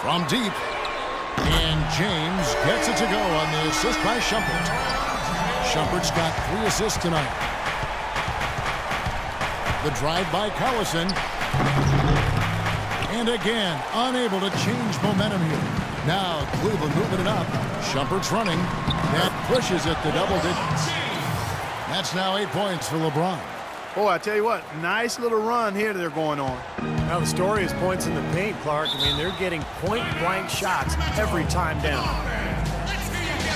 From deep. And James gets it to go on the assist by Shumpert. Shumpert's got 3 assists tonight. The drive by Collison. And again, unable to change momentum here. Now Cleveland moving it up. Shumpert's running. That pushes it to double digits. That's now 8 points for LeBron. Oh, I tell you what, nice little run here they're going on. Now the story is points in the paint, Clark. I mean, they're getting point-blank shots every time down.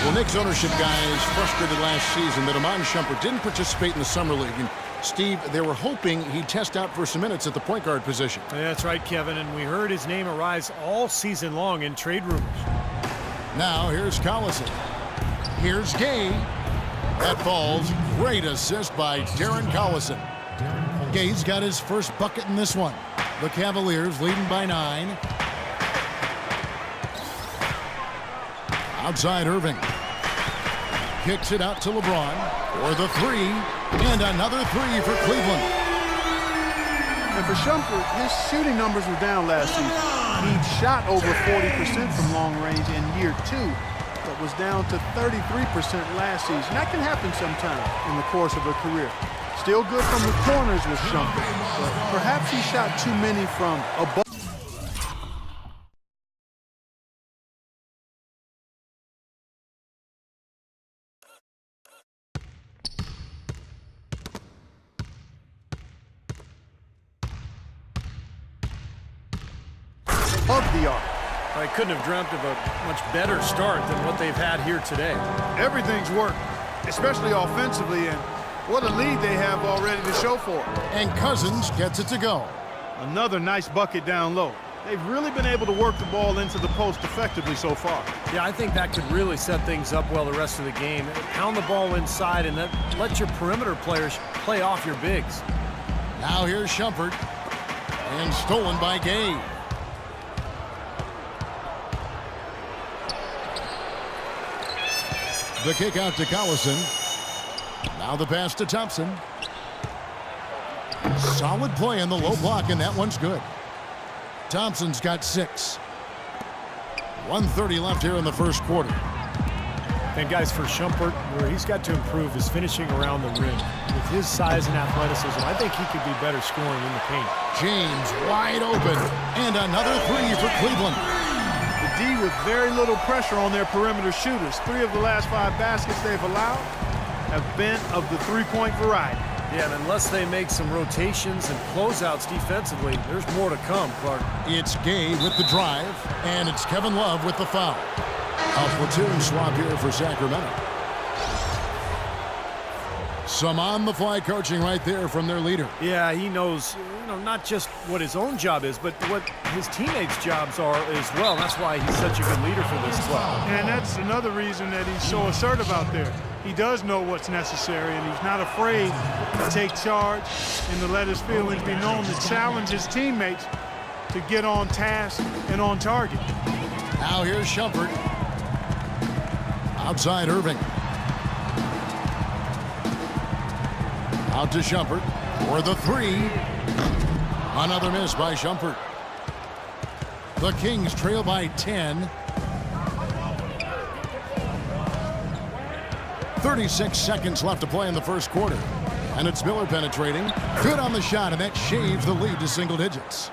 Well, Knicks ownership guys frustrated last season that Iman Shumpert didn't participate in the Summer League. And Steve, they were hoping he'd test out for some minutes at the point guard position. Yeah, that's right, Kevin, and we heard his name arise all season long in trade rumors. Now here's Collison. Here's Gay. That falls. Great assist by Darren Collison. Gay's got his first bucket in this one. The Cavaliers leading by 9. Outside Irving. Kicks it out to LeBron for the 3. And another 3 for Cleveland. And for Shumpert, his shooting numbers were down last season. He shot over 40% from long range in year 2, but was down to 33% last season. That can happen sometime in the course of a career. Still good from the corners with Shumpert, but perhaps he shot too many from above. Of the arc. I couldn't have dreamt of a much better start than what they've had here today. Everything's worked, especially offensively, and what a lead they have already to show for it. And Cousins gets it to go. Another nice bucket down low. They've really been able to work the ball into the post effectively so far. Yeah, I think that could really set things up well the rest of the game. Pound the ball inside and let your perimeter players play off your bigs. Now here's Shumpert. And stolen by Gay. The kick out to Collison. Now the pass to Thompson. Solid play in the low block, and that one's good. Thompson's got 6. 1:30 left here in the first quarter. And guys, for Shumpert, where he's got to improve is finishing around the rim. With his size and athleticism, I think he could be better scoring in the paint. James wide open. And another 3 for Cleveland. The D with very little pressure on their perimeter shooters. 3 of the last 5 baskets they've allowed have been of the 3-point variety. Yeah, and unless they make some rotations and closeouts defensively, there's more to come, Clark. It's Gay with the drive, and it's Kevin Love with the foul. A platoon swap here for Sacramento. Some on-the-fly coaching right there from their leader. Yeah, he knows, not just what his own job is, but what his teammates' jobs are as well. That's why he's such a good leader for this squad. And that's another reason that he's so assertive out there. He does know what's necessary, and he's not afraid to take charge and to let his feelings be known, to challenge his teammates to get on task and on target. Now here's Shumpert. Outside Irving. Out to Shumpert for the 3. Another miss by Shumpert. The Kings trail by 10. 36 seconds left to play in the first quarter. And it's Miller penetrating. Good on the shot, and that shaves the lead to single digits.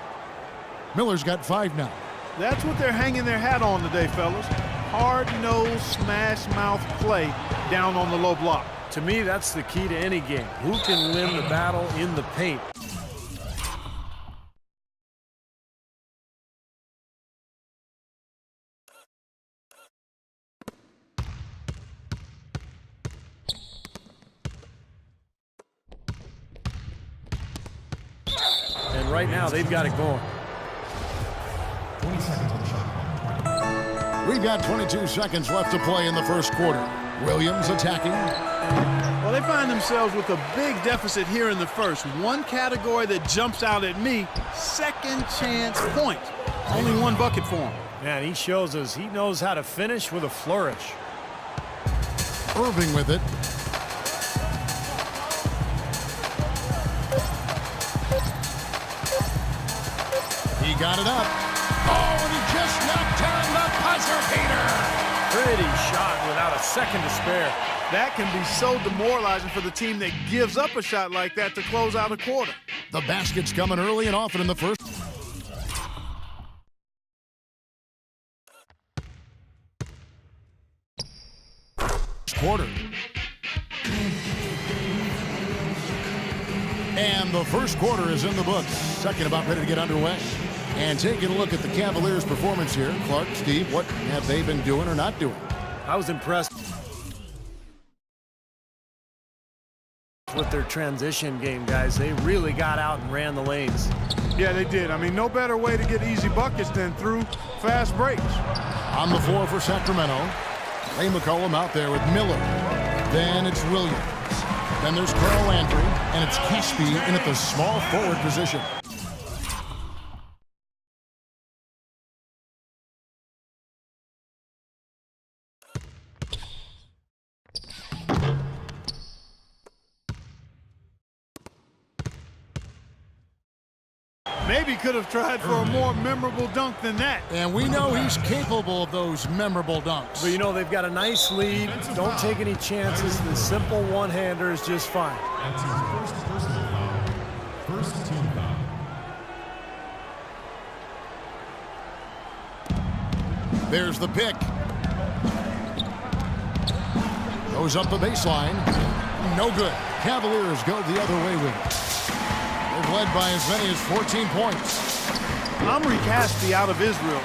Miller's got 5 now. That's what they're hanging their hat on today, fellas. Hard-nosed, smash-mouth play down on the low block. To me, that's the key to any game. Who can win the battle in the paint? And right now, they've got it going. 20 seconds on the shot. We've got 22 seconds left to play in the first quarter. Williams attacking. Well, they find themselves with a big deficit here in the first. One category that jumps out at me, second chance points. Only 1 bucket for him. Man, he shows us he knows how to finish with a flourish. Irving with it. He got it up. Oh, and he just knocked pretty shot without a second to spare. That can be so demoralizing for the team that gives up a shot like that to close out a quarter. The basket's coming early and often in the first quarter. And the first quarter is in the books. Second about ready to get underway. And taking a look at the Cavaliers' performance here. Clark, Steve, what have they been doing or not doing? I was impressed with their transition game, guys. They really got out and ran the lanes. Yeah, they did. I mean, no better way to get easy buckets than through fast breaks. On the floor for Sacramento, Ray McCollum out there with Miller. Then it's Williams. Then there's Carl Landry, and it's Caspi in at the small forward position. Maybe could have tried for a more memorable dunk than that. And we know he's capable of those memorable dunks. But, you know, they've got a nice lead. Don't take any chances. The simple one-hander is just fine. That's his first personal foul. First team foul. There's the pick. Goes up the baseline. No good. Cavaliers go the other way with it. They've led by as many as 14 points. Omri Caspi out of Israel,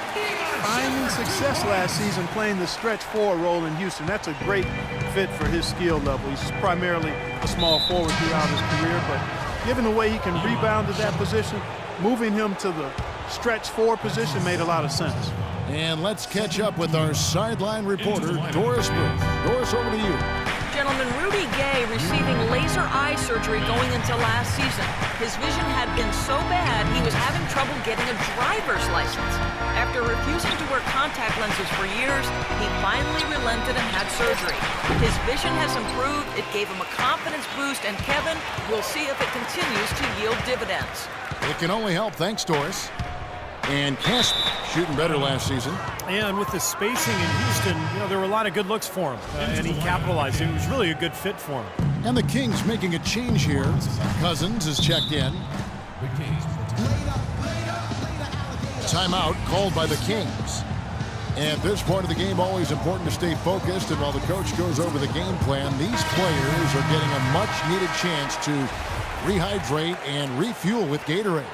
finding success last season playing the stretch forward role in Houston. That's a great fit for his skill level. He's primarily a small forward throughout his career, but given the way he can rebound at that position, moving him to the stretch forward position made a lot of sense. And let's catch up with our sideline reporter, Doris Burke. Doris, over to you. Gentlemen, Rudy Gay receiving laser eye surgery going into last season. His vision had been so bad he was having trouble getting a driver's license. After refusing to wear contact lenses for years, he finally relented and had surgery. His vision has improved, it gave him a confidence boost, and Kevin, we'll see if it continues to yield dividends. It can only help. Thanks, Doris. And Caspi shooting better last season. And with the spacing in Houston, you know, there were a lot of good looks for him, and he capitalized. It was really a good fit for him. And the Kings making a change here. Cousins is checked in. The Kings Timeout called by the Kings. And at this point of the game, always important to stay focused. And while the coach goes over the game plan, these players are getting a much-needed chance to rehydrate and refuel with Gatorade.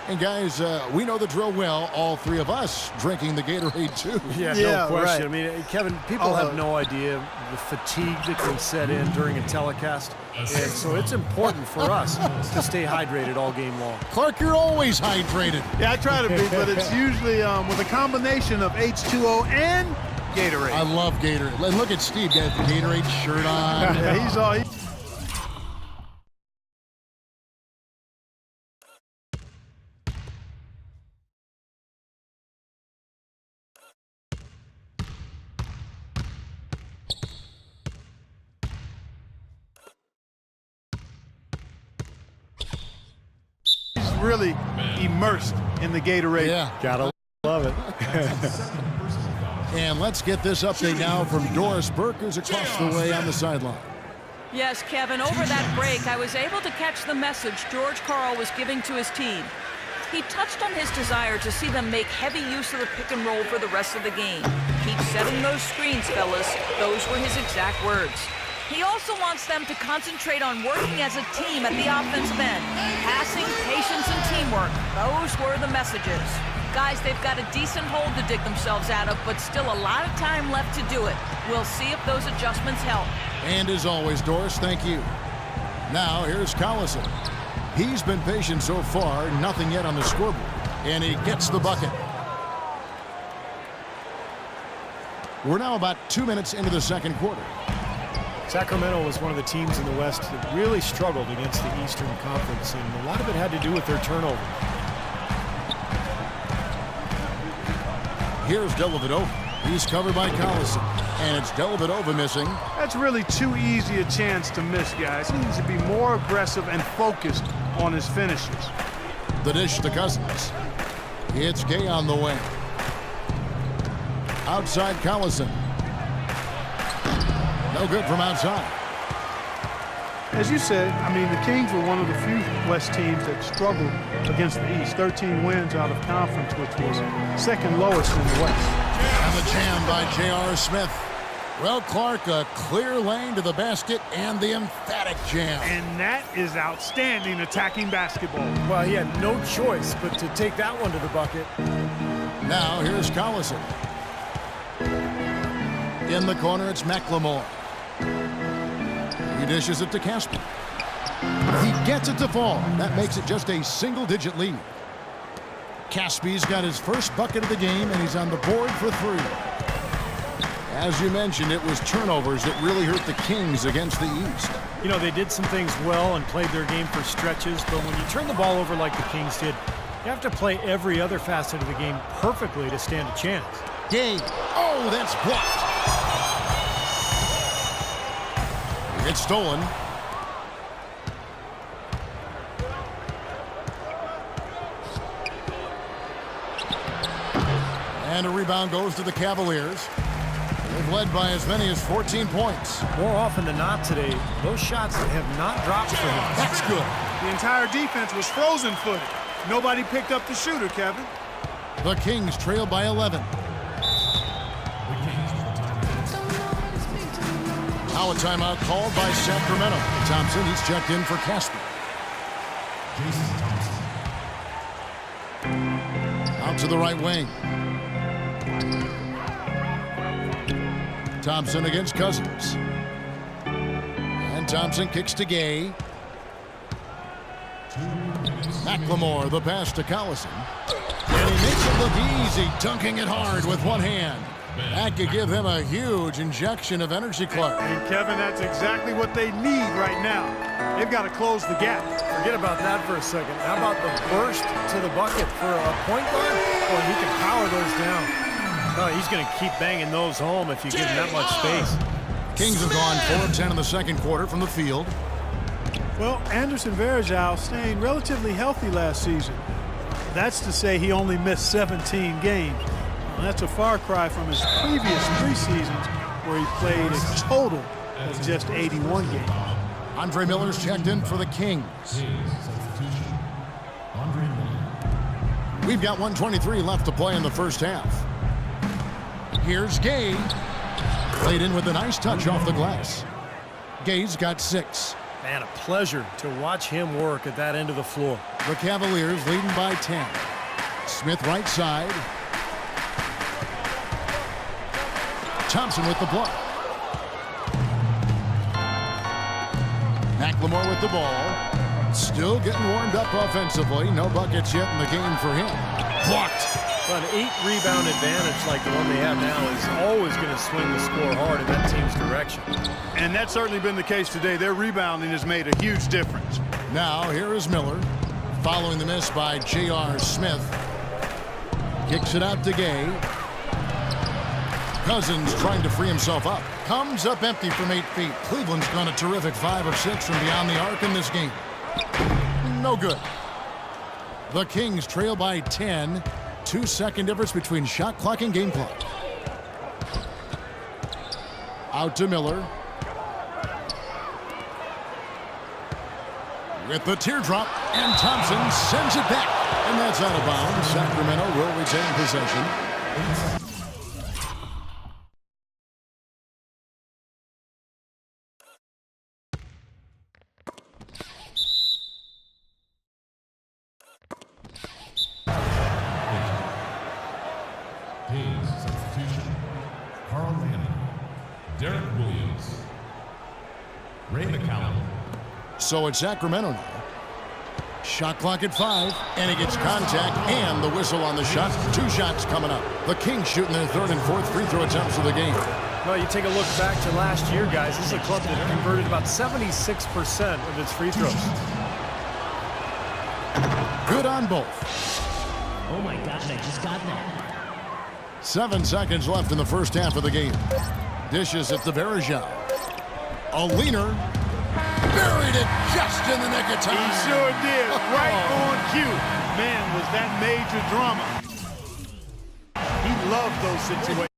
And guys, we know the drill well, all three of us drinking the Gatorade too. Yeah, no question. Right. I mean, Kevin, people have no idea the fatigue that can set in during a telecast. And so it's important for us to stay hydrated all game long. Clark, you're always hydrated. Yeah, I try to be, but it's usually with a combination of H2O and Gatorade. I love Gatorade. Look at Steve, got the Gatorade shirt on. Yeah, he's all... really immersed in the Gatorade. Yeah. Gotta love it. And let's get this update now from Doris Burke, who's across the way on the sideline. Yes, Kevin, over that break, I was able to catch the message George Karl was giving to his team. He touched on his desire to see them make heavy use of the pick and roll for the rest of the game. Keep setting those screens, fellas. Those were his exact words. He also wants them to concentrate on working as a team at the offensive end. Passing, patience, and teamwork. Those were the messages. Guys, they've got a decent hole to dig themselves out of, but still a lot of time left to do it. We'll see if those adjustments help. And as always, Doris, thank you. Now, here's Collison. He's been patient so far, nothing yet on the scoreboard. And he gets the bucket. We're now about 2 minutes into the second quarter. Sacramento was one of the teams in the West that really struggled against the Eastern Conference, and a lot of it had to do with their turnover. Here's Dellavedova. He's covered by Collison, and it's Dellavedova missing. That's really too easy a chance to miss, guys. He needs to be more aggressive and focused on his finishes. The dish to Cousins. It's Gay on the way. Outside Collison. No good from outside. As you said, I mean, the Kings were one of the few West teams that struggled against the East. 13 wins out of conference, which was second lowest in the West. And the jam by J.R. Smith. Well, Clark, a clear lane to the basket and the emphatic jam. And that is outstanding attacking basketball. Well, he had no choice but to take that one to the bucket. Now here's Collison. In the corner, it's McLemore. He dishes it to Casper. He gets it to fall. That makes it just a single-digit lead. Caspy's got his first bucket of the game, and he's on the board for 3. As you mentioned, it was turnovers that really hurt the Kings against the East. You know, they did some things well and played their game for stretches, but when you turn the ball over like the Kings did, you have to play every other facet of the game perfectly to stand a chance. Gay. Oh, that's blocked. It's stolen. And a rebound goes to the Cavaliers. They've led by as many as 14 points. More often than not today, those shots have not dropped for him. That's good. The entire defense was frozen-footed. Nobody picked up the shooter, Kevin. The Kings trail by 11. Now a timeout called by Sacramento. Thompson, he's checked in for Casper. Jason Thompson. Out to the right wing. Thompson against Cousins. And Thompson kicks to Gay. McLemore, the pass to Collison. And he makes it look easy, dunking it hard with one hand. That could give him a huge injection of energy, Clark. And Kevin, that's exactly what they need right now. They've got to close the gap. Forget about that for a second. How about the burst to the bucket for a point guard? Boy, he can power those down. Oh, he's going to keep banging those home if you give him that much space. Kings have gone 4 of 10 in the second quarter from the field. Well, Anderson Varejao staying relatively healthy last season. That's to say he only missed 17 games. Well, that's a far cry from his previous 3 seasons where he played a total of just 81 games. Andre Miller's checked in for the Kings. Substitution. Andre Miller. We've got 1:23 left to play in the first half. Here's Gay. Played in with a nice touch off the glass. Gay's got 6. Man, a pleasure to watch him work at that end of the floor. The Cavaliers leading by 10. Smith right side. Thompson with the block. McLemore with the ball. Still getting warmed up offensively. No buckets yet in the game for him. Blocked. But an 8-rebound advantage like the one they have now is always going to swing the score hard in that team's direction. And that's certainly been the case today. Their rebounding has made a huge difference. Now here is Miller. Following the miss by J.R. Smith. Kicks it out to Gay. Cousins trying to free himself up. Comes up empty from 8 feet. Cleveland's gone a terrific 5 of 6 from beyond the arc in this game. No good. The Kings trail by 10. 2-second difference between shot clock and game clock. Out to Miller. With the teardrop, and Thompson sends it back. And that's out of bounds. Sacramento will retain possession. Hayes, substitution. Carl Lanning. Derek Williams. Ray McCallum. So it's Sacramento now. Shot clock at 5, and he gets contact and the whistle on the shot. 2 shots coming up. The Kings shooting their 3rd and 4th free throw attempts of the game. Well, you take a look back to last year, guys. This is a club that converted about 76% of its free throws. Good on both. Oh my gosh, I just got that. 7 seconds left in the first half of the game. Dishes at the Varejao. A leaner. Buried it just in the nick of time. He sure did. Right on cue. Man, was that major drama. He loved those situations.